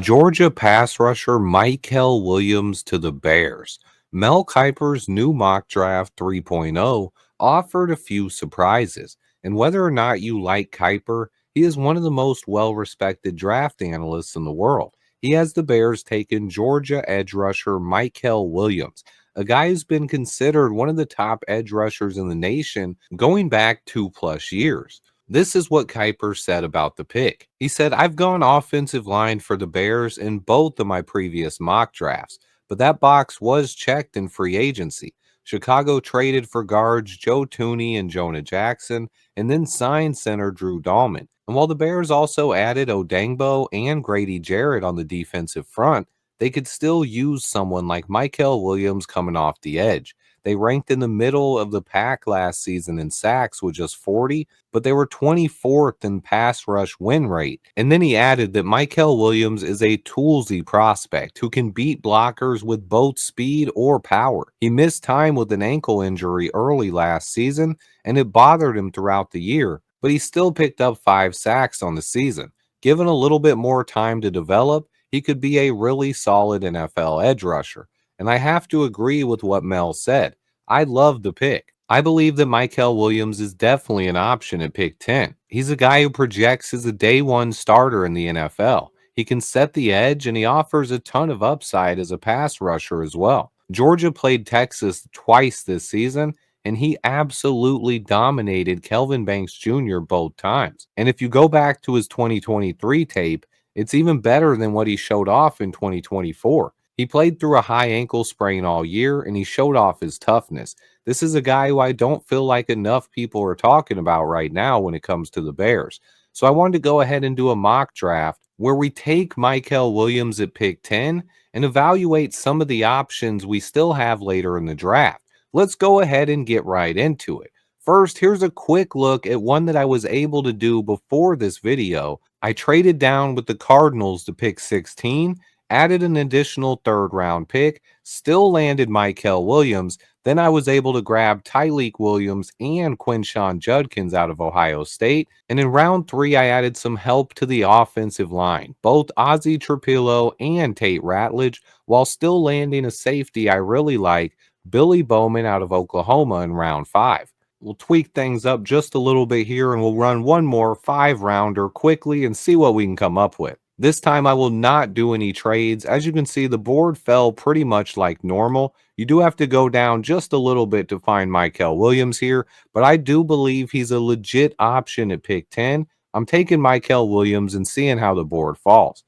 Georgia pass rusher Mykel Williams to the Bears. Mel Kiper's new mock draft 3.0 offered a few surprises, and whether or not you like Kiper, he is one of the most well respected draft analysts in the world. He has the Bears taking Georgia edge rusher Mykel Williams, a guy who's been considered one of the top edge rushers in the nation going back 2+ years. This is what Kuiper said about the pick. He said, I've gone offensive line for the Bears in both of my previous mock drafts, but that box was checked in free agency. Chicago traded for guards Joe Tooney and Jonah Jackson, and then signed center Drew Dahlman. And while the Bears also added Odangbo and Grady Jarrett on the defensive front, they could still use someone like Mykel Williams coming off the edge. They ranked in the middle of the pack last season in sacks with just 40, but they were 24th in pass rush win rate. And then he added that Mykel Williams is a toolsy prospect who can beat blockers with both speed or power. He missed time with an ankle injury early last season, and it bothered him throughout the year, but he still picked up 5 sacks on the season. Given a little bit more time to develop, he could be a really solid NFL edge rusher. And I have to agree with what Mel said. I love the pick. I believe that Mykel Williams is definitely an option at pick 10. He's a guy who projects as a day one starter in the NFL. He can set the edge and he offers a ton of upside as a pass rusher as well. Georgia played Texas twice this season, and he absolutely dominated Kelvin Banks Jr. both times. And if you go back to his 2023 tape, it's even better than what he showed off in 2024. He played through a high ankle sprain all year and he showed off his toughness. This is a guy who I don't feel like enough people are talking about right now when it comes to the Bears. So I wanted to go ahead and do a mock draft where we take Mykel Williams at pick 10 and evaluate some of the options we still have later in the draft. Let's go ahead and get right into it. First, here's a quick look at one that I was able to do before this video. I traded down with the Cardinals to pick 16, added an additional third round pick, still landed Mykel Williams. Then I was able to grab Tyleik Williams and Quinshon Judkins out of Ohio State. And in round 3, I added some help to the offensive line, both Ozzie Trapillo and Tate Ratledge, while still landing a safety I really like, Billy Bowman out of Oklahoma in round 5. We'll tweak things up just a little bit here and we'll run one more 5-rounder quickly and see what we can come up with. This time I will not do any trades. As you can see, the board fell pretty much like normal. You do have to go down just a little bit to find Mykel Williams here, but I do believe he's a legit option at pick 10. I'm taking Mykel Williams and seeing how the board falls.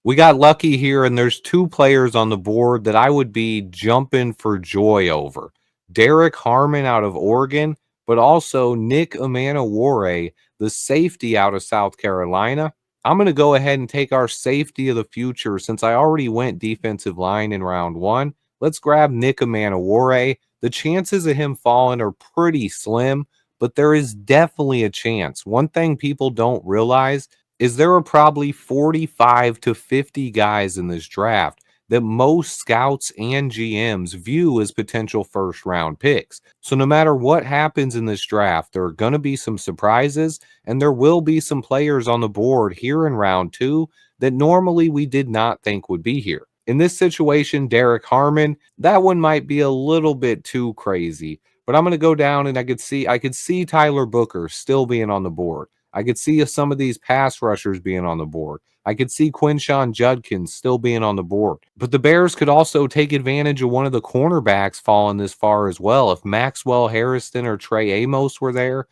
We got lucky here, and there's 2 players on the board that I would be jumping for joy over. Derek Harmon out of Oregon, but also Nick Amanawore, the safety out of South Carolina. I'm going to go ahead and take our safety of the future since I already went defensive line in round 1. Let's grab Nick Amanawore. The chances of him falling are pretty slim, but there is definitely a chance. One thing people don't realize is there are probably 45 to 50 guys in this draft that most scouts and GMs view as potential first round picks. So no matter what happens in this draft, there are going to be some surprises and there will be some players on the board here in round 2 that normally we did not think would be here. In this situation, Derek Harmon, that one might be a little bit too crazy, but I'm going to go down and I could see Tyler Booker still being on the board. I could see some of these pass rushers being on the board. I could see Quinshon Judkins still being on the board. But the Bears could also take advantage of one of the cornerbacks falling this far as well. If Maxwell Harrison or Trey Amos were there,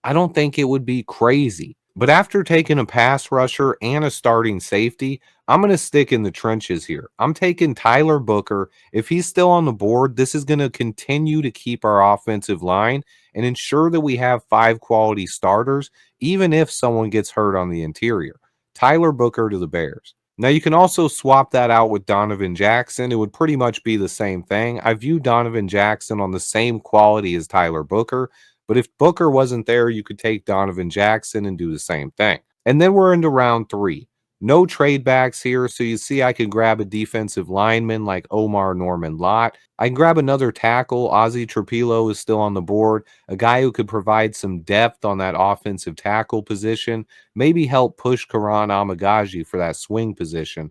I don't think it would be crazy. But after taking a pass rusher and a starting safety, I'm going to stick in the trenches here. I'm taking Tyler Booker. If he's still on the board, this is going to continue to keep our offensive line and ensure that we have 5 quality starters, even if someone gets hurt on the interior. Tyler Booker to the Bears. Now, you can also swap that out with Donovan Jackson. It would pretty much be the same thing. I view Donovan Jackson on the same quality as Tyler Booker. But if Booker wasn't there, you could take Donovan Jackson and do the same thing. And then we're into round 3. No trade backs here, so you see I could grab a defensive lineman like Omar Norman Lott. I can grab another tackle. Ozzy Trapilo is still on the board, a guy who could provide some depth on that offensive tackle position, maybe help push Karan Amagaji for that swing position,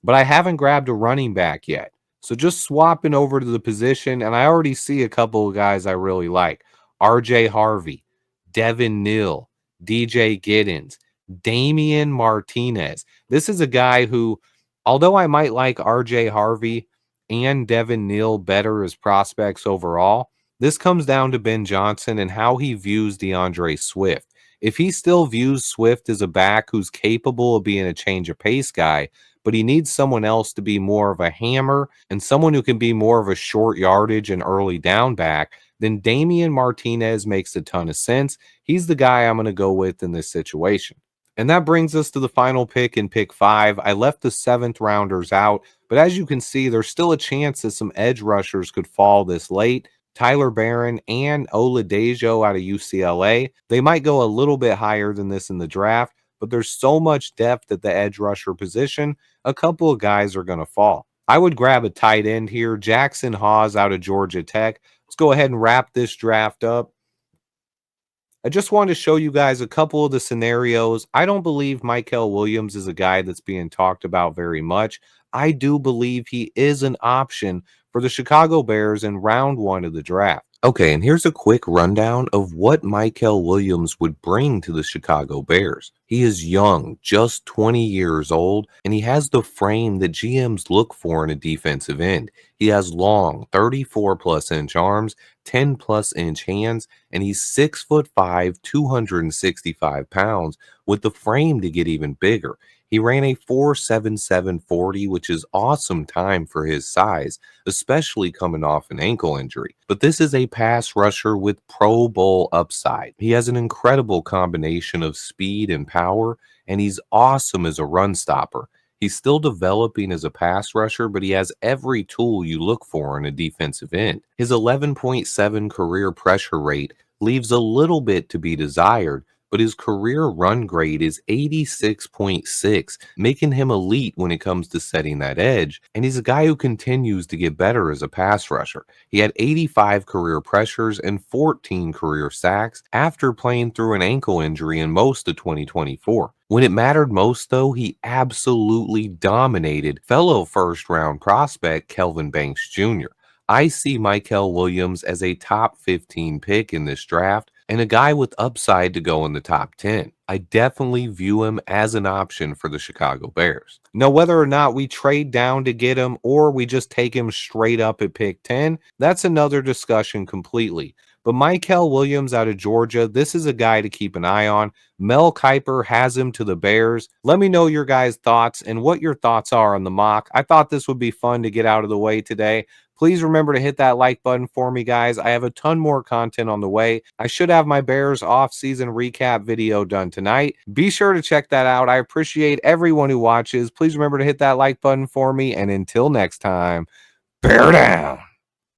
but I haven't grabbed a running back yet. So just swapping over to the position, and I already see a couple of guys I really like. RJ Harvey, Devin Neal, DJ Giddens, Damian Martinez. This is a guy who, although I might like RJ Harvey and Devin Neal better as prospects overall, this comes down to Ben Johnson and how he views DeAndre Swift. If he still views Swift as a back who's capable of being a change of pace guy, but he needs someone else to be more of a hammer and someone who can be more of a short yardage and early down back, then Damian Martinez makes a ton of sense. He's the guy I'm going to go with in this situation. And that brings us to the final pick in pick 5. I left the 7th rounders out, but as you can see, there's still a chance that some edge rushers could fall this late. Tyler Barron and Oladejo out of UCLA. They might go a little bit higher than this in the draft, but there's so much depth at the edge rusher position, a couple of guys are going to fall. I would grab a tight end here, Jackson Hawes out of Georgia Tech. Let's go ahead and wrap this draft up. I just wanted to show you guys a couple of the scenarios. I don't believe Mykel Williams is a guy that's being talked about very much. I do believe he is an option for the Chicago Bears in round 1 of the draft. Okay, and here's a quick rundown of what Mykel Williams would bring to the Chicago Bears. He is young, just 20 years old, and he has the frame that GMs look for in a defensive end. He has long, 34 plus inch arms, 10 plus inch hands, and he's 6'5", 265 pounds, with the frame to get even bigger. He ran a 4.7740, which is awesome time for his size, especially coming off an ankle injury. But this is a pass rusher with Pro Bowl upside. He has an incredible combination of speed and power, and he's awesome as a run stopper. He's still developing as a pass rusher, but he has every tool you look for in a defensive end. His 11.7 career pressure rate leaves a little bit to be desired, but his career run grade is 86.6, making him elite when it comes to setting that edge, and he's a guy who continues to get better as a pass rusher. He had 85 career pressures and 14 career sacks after playing through an ankle injury in most of 2024. When it mattered most, though, he absolutely dominated fellow first-round prospect Kelvin Banks Jr. I see Mykel Williams as a top 15 pick in this draft and a guy with upside to go in the top 10. I definitely view him as an option for the Chicago Bears. Now, whether or not we trade down to get him or we just take him straight up at pick 10, that's another discussion completely. But Mykel Williams out of Georgia, this is a guy to keep an eye on. Mel Kiper has him to the Bears. Let me know your guys' thoughts and what your thoughts are on the mock. I thought this would be fun to get out of the way today. Please remember to hit that like button for me, guys. I have a ton more content on the way. I should have my Bears off-season recap video done tonight. Be sure to check that out. I appreciate everyone who watches. Please remember to hit that like button for me. And until next time, bear down.